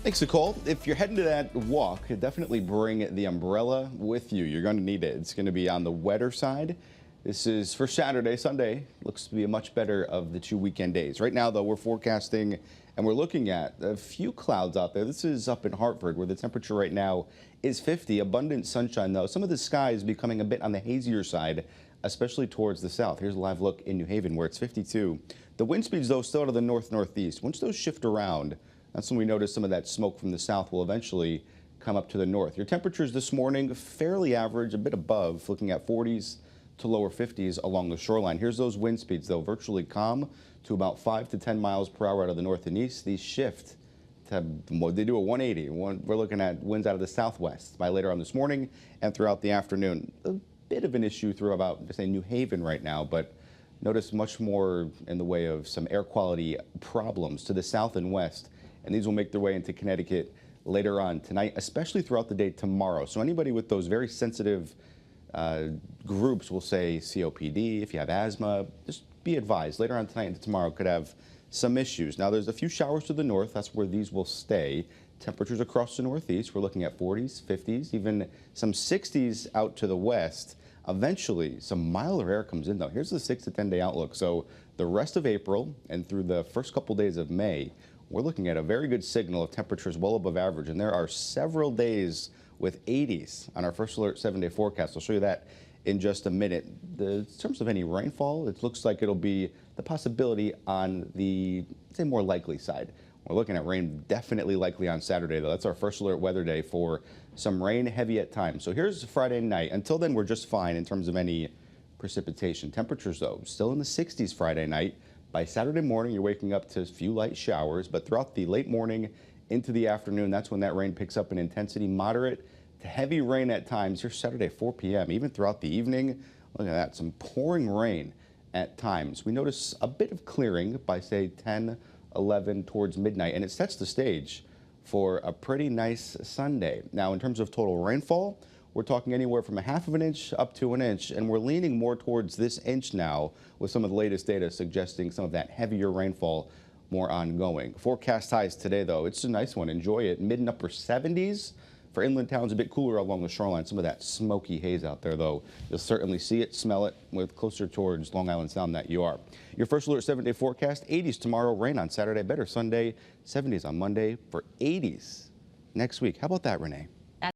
Thanks, Nicole. If you're heading to that walk, definitely bring the umbrella with you. You're going to need it. It's going to be on the wetter side. This is for Saturday. Sunday looks to be a much better of the two weekend days. Right now, though, we're forecasting and we're looking at a few clouds out there. This is up in Hartford, where the temperature right now is 50. Abundant sunshine, though. Some of the sky is becoming a bit on the hazier side, especially towards the south. Here's a live look in New Haven, where it's 52. The wind speeds, though, still out of the north-northeast. Once those shift around, that's when we notice some of that smoke from the south will eventually come up to the north. Your temperatures this morning, fairly average, a bit above, looking at 40s to lower 50s along the shoreline. Here's those wind speeds, though, virtually calm to about 5 to 10 miles per hour out of the north and east. These shift to, they do a 180. We're looking at winds out of the southwest by later on this morning and throughout the afternoon. A bit of an issue through about, say, New Haven right now, but notice much more in the way of some air quality problems to the south and west. And these will make their way into Connecticut later on tonight, especially throughout the day tomorrow. So anybody with those very sensitive groups will say COPD, if you have asthma, just be advised. Later on tonight and tomorrow could have some issues. Now, there's a few showers to the north. That's where these will stay. Temperatures across the northeast, we're looking at 40s, 50s, even some 60s out to the west. Eventually, some milder air comes in, though. Here's the 6 to 10 day outlook. So the rest of April and through the first couple days of May, we're looking at a very good signal of temperatures well above average, and there are several days with 80s on our first alert 7-day forecast. I'll show you that in just a minute. In terms of any rainfall, it looks like it'll be the possibility on the, say, more likely side. We're looking at rain definitely likely on Saturday, though. That's our first alert weather day for some rain, heavy at times. So here's Friday night. Until then, we're just fine in terms of any precipitation. Temperatures, though, still in the 60s Friday night. By Saturday morning, you're waking up to a few light showers, but throughout the late morning into the afternoon, that's when that rain picks up in intensity, moderate to heavy rain at times. Here's Saturday, 4 p.m., even throughout the evening. Look at that, some pouring rain at times. We notice a bit of clearing by, say, 10, 11 towards midnight, and it sets the stage for a pretty nice Sunday. Now, in terms of total rainfall, we're talking anywhere from 1/2 of an inch up to an inch, and we're leaning more towards this inch now with some of the latest data suggesting some of that heavier rainfall more ongoing. Forecast highs today, though, it's a nice one. Enjoy it. Mid and upper 70s. For inland towns, a bit cooler along the shoreline. Some of that smoky haze out there, though. You'll certainly see it, smell it, with closer towards Long Island Sound that you are. Your first alert 7-day forecast, 80s tomorrow, rain on Saturday, better Sunday, 70s on Monday for 80s next week. How about that, Renee?